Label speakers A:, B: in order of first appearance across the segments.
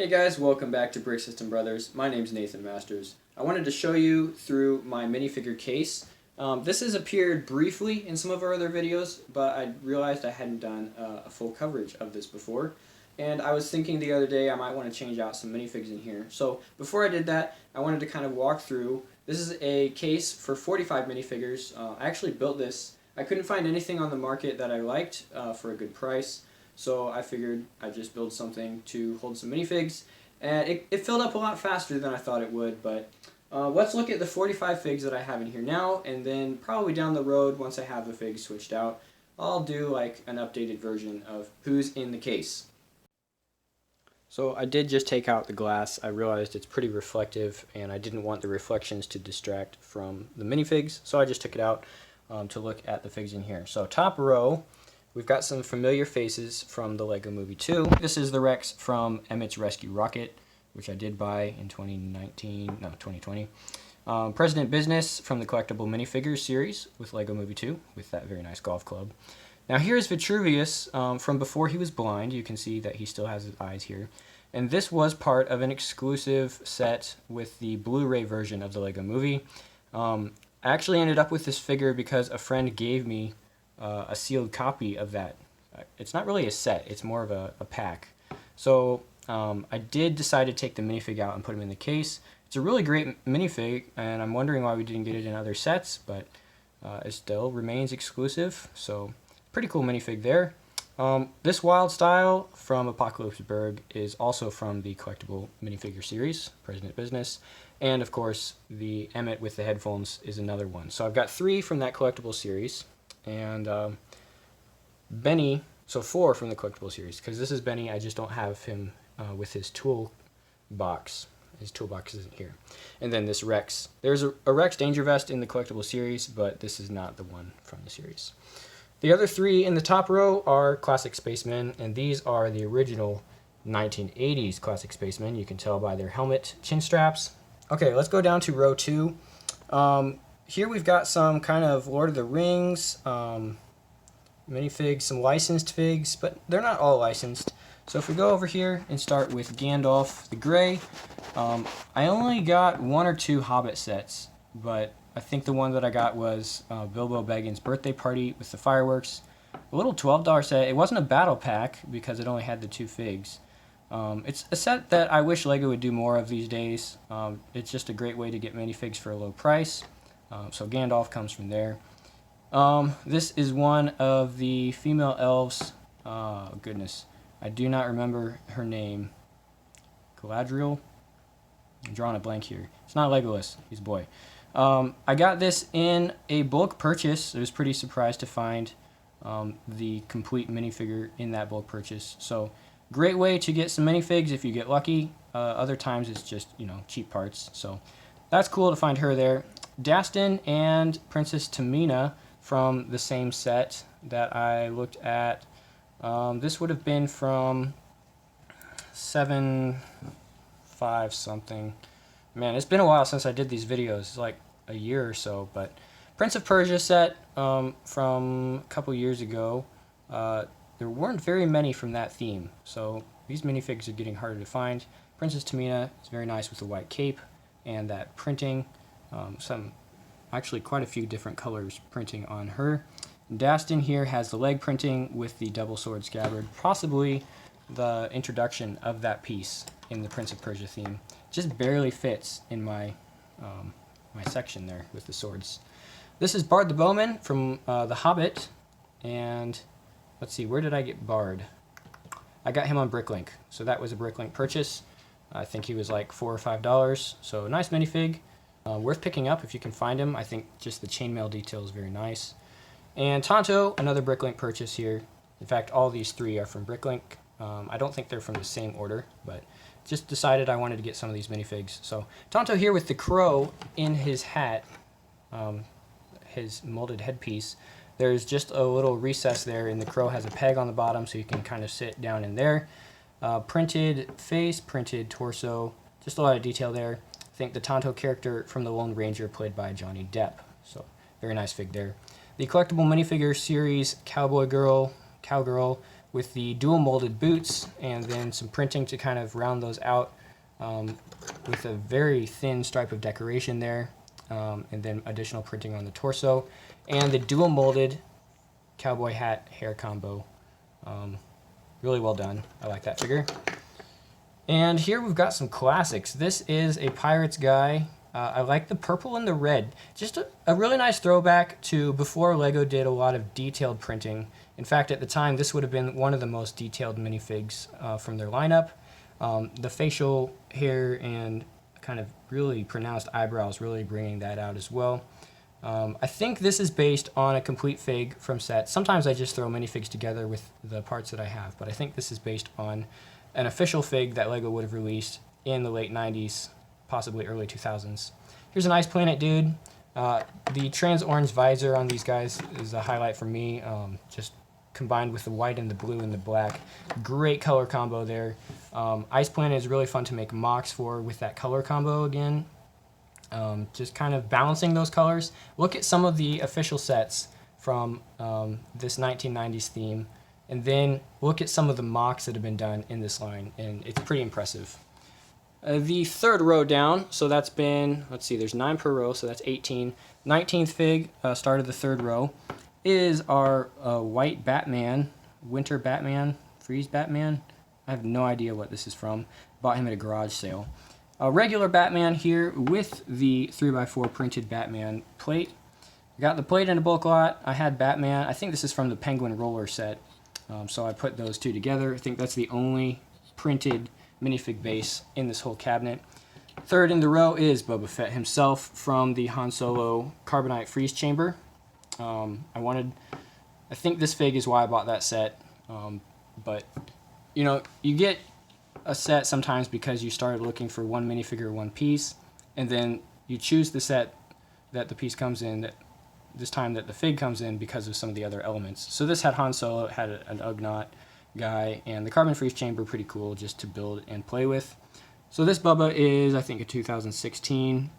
A: Hey guys, welcome back to Brick System Brothers. My name's Nathan Masters. I wanted to show you through my minifigure case. This has appeared briefly in some of our other videos, but I realized I hadn't done a full coverage of this before. And I was thinking the other day I might want to change out some minifigs in here. So before I did that, I wanted to kind of walk through. This is a case for 45 minifigures. I actually built this. I couldn't find anything on the market that I liked for a good price. So I figured I'd just build something to hold some minifigs. And it filled up a lot faster than I thought it would, but let's look at the 45 figs that I have in here now, and then probably down the road, once I have the figs switched out, I'll do like an updated version of who's in the case. So I did just take out the glass. I realized it's pretty reflective, and I didn't want the reflections to distract from the minifigs, so I just took it out to look at the figs in here. So top row, we've got some familiar faces from the Lego Movie 2. This is the Rex from Emmett's Rescue Rocket, which I did buy in 2020. President Business from the Collectible Minifigures series with Lego Movie 2, with that very nice golf club. Now here's Vitruvius from before he was blind. You can see that he still has his eyes here. And this was part of an exclusive set with the Blu-ray version of the Lego Movie. I actually ended up with this figure because a friend gave me a sealed copy of that. It's not really a set, it's more of a pack. So I did decide to take the minifig out and put him in the case. It's a really great minifig, and I'm wondering why we didn't get it in other sets, but it still remains exclusive, so pretty cool minifig there. This Wild Style from Apocalypseburg is also from the Collectible Minifigure series, President Business, and of course the Emmett with the headphones is another one. So I've got 3 from that collectible series. And Benny, so 4 from the collectible series, because this is Benny. I just don't have him with his tool box. His toolbox isn't here. And then this Rex. There's a Rex Danger Vest in the collectible series, but this is not the one from the series. The other 3 in the top row are classic Spacemen, and these are the original 1980s classic Spacemen. You can tell by their helmet chin straps. Okay, let's go down to row 2. Here we've got some kind of Lord of the Rings minifigs, some licensed figs, but they're not all licensed. So if we go over here and start with Gandalf the Gray, I only got 1 or 2 Hobbit sets, but I think the one that I got was Bilbo Baggins' birthday party with the fireworks. A little $12 set. It wasn't a battle pack because it only had the 2 figs. It's a set that I wish Lego would do more of these days. It's just a great way to get minifigs for a low price. So Gandalf comes from there. This is one of the female elves. Oh, goodness. I do not remember her name. Galadriel? I'm drawing a blank here. It's not Legolas. He's a boy. I got this in a bulk purchase. I was pretty surprised to find the complete minifigure in that bulk purchase. So great way to get some minifigs if you get lucky. Other times it's just, cheap parts. So that's cool to find her there. Dastan and Princess Tamina from the same set that I looked at. This would have been from 7.5 something. Man, it's been a while since I did these videos. It's like a year or so. But Prince of Persia set from a couple years ago. There weren't very many from that theme. So these minifigs are getting harder to find. Princess Tamina is very nice with the white cape and that printing. Actually quite a few different colors printing on her. Dastan here has the leg printing with the double sword scabbard, possibly the introduction of that piece in the Prince of Persia theme. Just barely fits in my my section there with the swords. This is Bart the Bowman from The Hobbit, and let's see, where did I get Bard? I got him on Bricklink, so that was a Bricklink purchase. I think he was like $4 or $5, so nice minifig. Worth picking up if you can find him. I think just the chainmail detail is very nice. And Tonto, another Bricklink purchase here. In fact, all these 3 are from Bricklink. I don't think they're from the same order, but just decided I wanted to get some of these minifigs. So Tonto here with the crow in his hat, his molded headpiece. There's just a little recess there, and the crow has a peg on the bottom, so you can kind of sit down in there. Printed face, printed torso, just a lot of detail there. I think the Tonto character from the Lone Ranger played by Johnny Depp. So very nice fig there. The collectible minifigure series Cowboy Girl, Cowgirl with the dual molded boots, and then some printing to kind of round those out with a very thin stripe of decoration there, and then additional printing on the torso, and the dual molded cowboy hat hair combo. Really well done. I like that figure. And here we've got some classics. This is a Pirates guy. I like the purple and the red. Just a really nice throwback to before LEGO did a lot of detailed printing. In fact, at the time, this would have been one of the most detailed minifigs from their lineup. The facial hair and kind of really pronounced eyebrows really bringing that out as well. I think this is based on a complete fig from set. Sometimes I just throw minifigs together with the parts that I have, but I think this is based on an official fig that LEGO would have released in the late 90s, possibly early 2000s. Here's an Ice Planet dude. The trans-orange visor on these guys is a highlight for me, just combined with the white and the blue and the black. Great color combo there. Ice Planet is really fun to make mocks for with that color combo again. Just kind of balancing those colors. Look at some of the official sets from this 1990s theme, and then look at some of the mocks that have been done in this line, and it's pretty impressive. The third row down, so that's been, let's see, there's 9 per row, so that's 18. 19th fig, started the third row, is our white Batman, Winter Batman, Freeze Batman. I have no idea what this is from. Bought him at a garage sale. A regular Batman here with the 3x4 printed Batman plate. I got the plate in a bulk lot. I had Batman. I think this is from the Penguin Roller set. So I put those two together. I think that's the only printed minifig base in this whole cabinet. Third in the row is Boba Fett himself from the Han Solo Carbonite Freeze Chamber. I think this fig is why I bought that set. But, you know, you get a set sometimes because you started looking for one minifigure, one piece, and then you choose the set that the piece comes in, this time that the fig comes in because of some of the other elements. So this had Han Solo, it had an Ugnaught guy, and the Carbon Freeze Chamber, pretty cool just to build and play with. So this Bubba is, I think, a 2016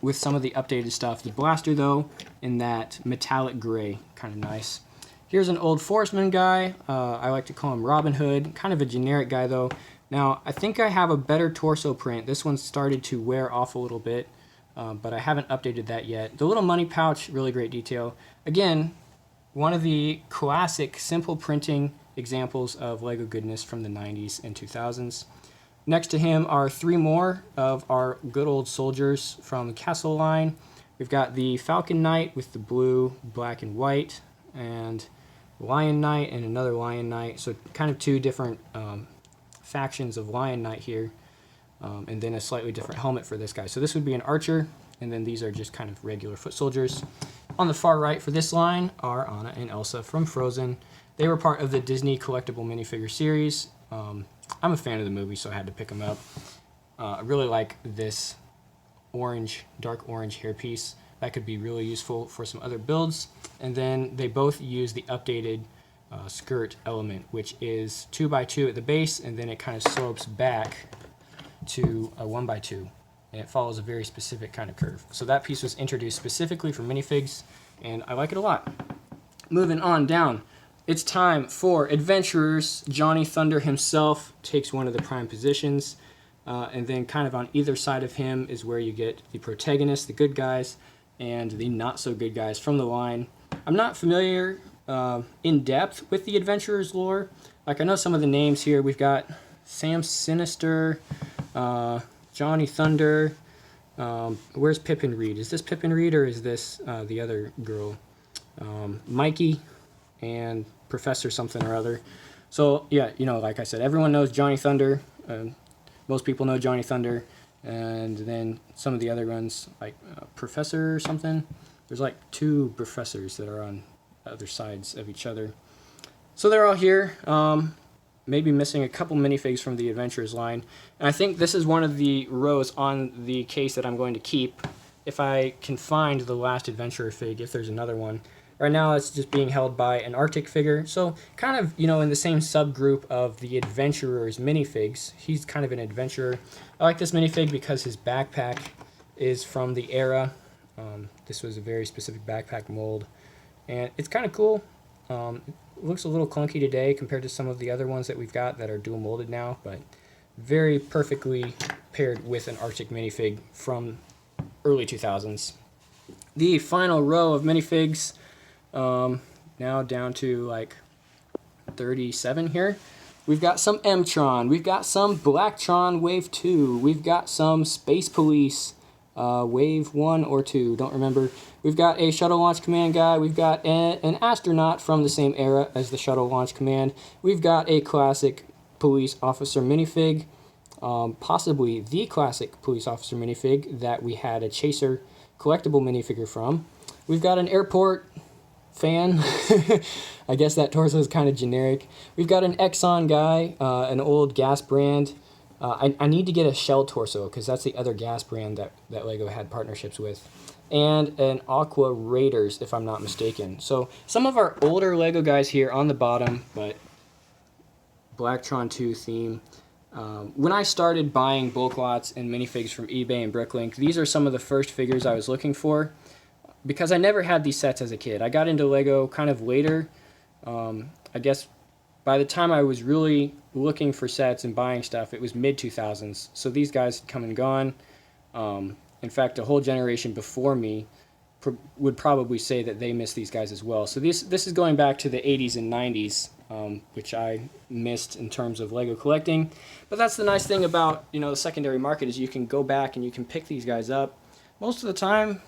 A: with some of the updated stuff. The blaster, though, in that metallic gray, kind of nice. Here's an old Forestman guy. I like to call him Robin Hood. Kind of a generic guy, though. Now, I think I have a better torso print. This one started to wear off a little bit, but I haven't updated that yet. The little money pouch, really great detail. Again, one of the classic simple printing examples of LEGO goodness from the 90s and 2000s. Next to him are 3 more of our good old soldiers from the Castle line. We've got the Falcon Knight with the blue, black, and white, and Lion Knight and another Lion Knight. So kind of 2 different factions of Lion Knight here, and then a slightly different helmet for this guy. So this would be an archer, and then these are just kind of regular foot soldiers. On the far right for this line are Anna and Elsa from Frozen. They were part of the Disney collectible minifigure series. I'm a fan of the movie, so I had to pick them up. I really like this orange, dark orange hairpiece. That could be really useful for some other builds. And then they both use the updated skirt element, which is 2x2 at the base, and then it kind of slopes back to a 1x2, and it follows a very specific kind of curve. So that piece was introduced specifically for minifigs, and I like it a lot. Moving on down, it's time for Adventurers. Johnny Thunder himself takes one of the prime positions, and then kind of on either side of him is where you get the protagonists, the good guys, and the not so good guys from the line. I'm not familiar in depth with the Adventurers lore. Like, I know some of the names here. We've got Sam Sinister, Johnny Thunder. Where's Pippin Reed? Is this Pippin Reed or is this the other girl? Mikey and Professor something or other. So yeah, you know, like I said, everyone knows Johnny Thunder. Most people know Johnny Thunder. And then some of the other ones, like Professor something. There's like 2 professors that are on other sides of each other. So they're all here. Maybe missing a couple minifigs from the Adventurers line. And I think this is one of the rows on the case that I'm going to keep if I can find the last Adventurer fig, if there's another one. Right now it's just being held by an Arctic figure, so kind of, you know, in the same subgroup of the Adventurers minifigs. He's kind of an adventurer. I like this minifig because his backpack is from the era. This was a very specific backpack mold, and it's kind of cool. It looks a little clunky today compared to some of the other ones that we've got that are dual molded now, but very perfectly paired with an Arctic minifig from early 2000s. The final row of minifigs, now down to like 37 here. We've got some M-Tron, we've got some Blacktron Wave 2, we've got some Space Police Wave 1 or 2, don't remember. We've got a Shuttle Launch Command guy, we've got an astronaut from the same era as the Shuttle Launch Command, we've got a classic police officer minifig, possibly the classic police officer minifig that we had a Chaser collectible minifigure from. We've got an airport fan. I guess that torso is kind of generic. We've got an Exxon guy, an old gas brand. I need to get a Shell torso because that's the other gas brand that LEGO had partnerships with. And an Aqua Raiders, if I'm not mistaken. So some of our older LEGO guys here on the bottom, but Blacktron 2 theme. When I started buying bulk lots and minifigs from eBay and Bricklink, these are some of the first figures I was looking for because I never had these sets as a kid. I got into LEGO kind of later. I guess by the time I was really looking for sets and buying stuff, it was mid-2000s. So these guys had come and gone. In fact, a whole generation before me would probably say that they missed these guys as well. So this is going back to the 80s and 90s, which I missed in terms of LEGO collecting. But that's the nice thing about, you know, the secondary market is you can go back and you can pick these guys up. Most of the time,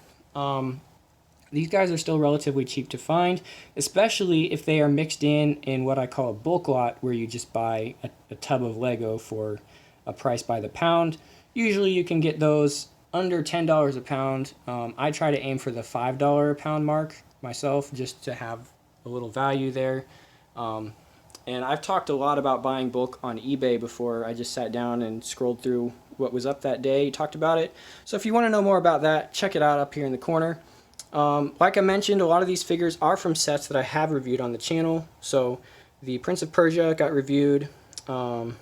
A: these guys are still relatively cheap to find, especially if they are mixed in what I call a bulk lot, where you just buy a tub of LEGO for a price by the pound. Usually you can get those under $10 a pound. I try to aim for the $5 a pound mark myself, just to have a little value there. And I've talked a lot about buying bulk on eBay before. I just sat down and scrolled through what was up that day, talked about it. So if you want to know more about that, check it out up here in the corner. Like I mentioned, a lot of these figures are from sets that I have reviewed on the channel. So the Prince of Persia got reviewed. Who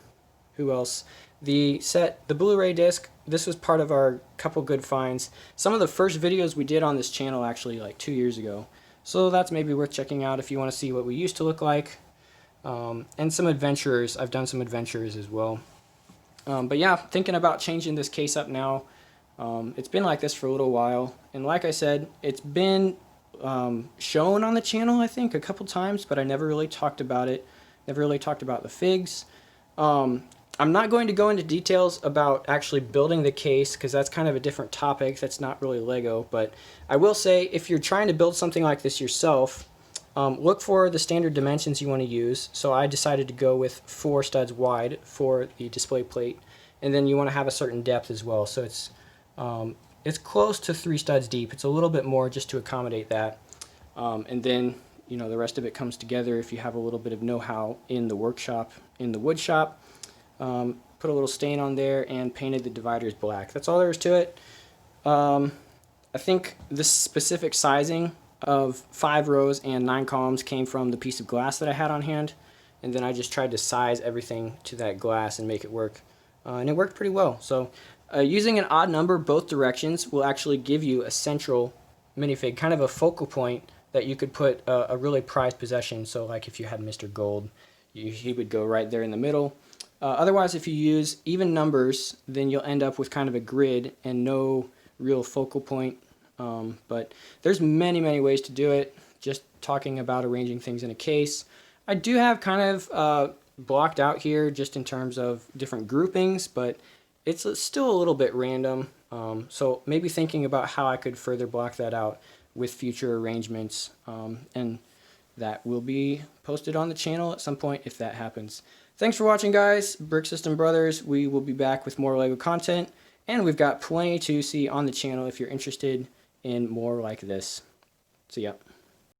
A: else? The set, the Blu-ray disc, this was part of our couple good finds. Some of the first videos we did on this channel actually like 2 years ago. So that's maybe worth checking out if you want to see what we used to look like. And some adventurers. I've done some adventurers as well. But yeah, thinking about changing this case up now. It's been like this for a little while. And like I said, it's been shown on the channel, I think, a couple times, but I never really talked about it. Never really talked about the figs. I'm not going to go into details about actually building the case because that's kind of a different topic. That's not really LEGO, but I will say if you're trying to build something like this yourself, look for the standard dimensions you want to use. So I decided to go with 4 studs wide for the display plate, and then you want to have a certain depth as well. So it's close to 3 studs deep. It's a little bit more just to accommodate that, and then you know the rest of it comes together if you have a little bit of know-how in the workshop, in the wood shop. Put a little stain on there and painted the dividers black. That's all there is to it. I think this specific sizing of 5 rows and 9 columns came from the piece of glass that I had on hand, and then I just tried to size everything to that glass and make it work, and it worked pretty well. So using an odd number both directions will actually give you a central minifig, kind of a focal point that you could put a really prized possession. So like if you had Mr. Gold, he would go right there in the middle. Otherwise, if you use even numbers, then you'll end up with kind of a grid and no real focal point. But there's many ways to do it. Just talking about arranging things in a case. I do have kind of blocked out here just in terms of different groupings, but it's still a little bit random. So maybe thinking about how I could further block that out with future arrangements. And that will be posted on the channel at some point if that happens. Thanks for watching, guys. Brick System Brothers. We will be back with more LEGO content, and we've got plenty to see on the channel if you're interested in more like this. See ya.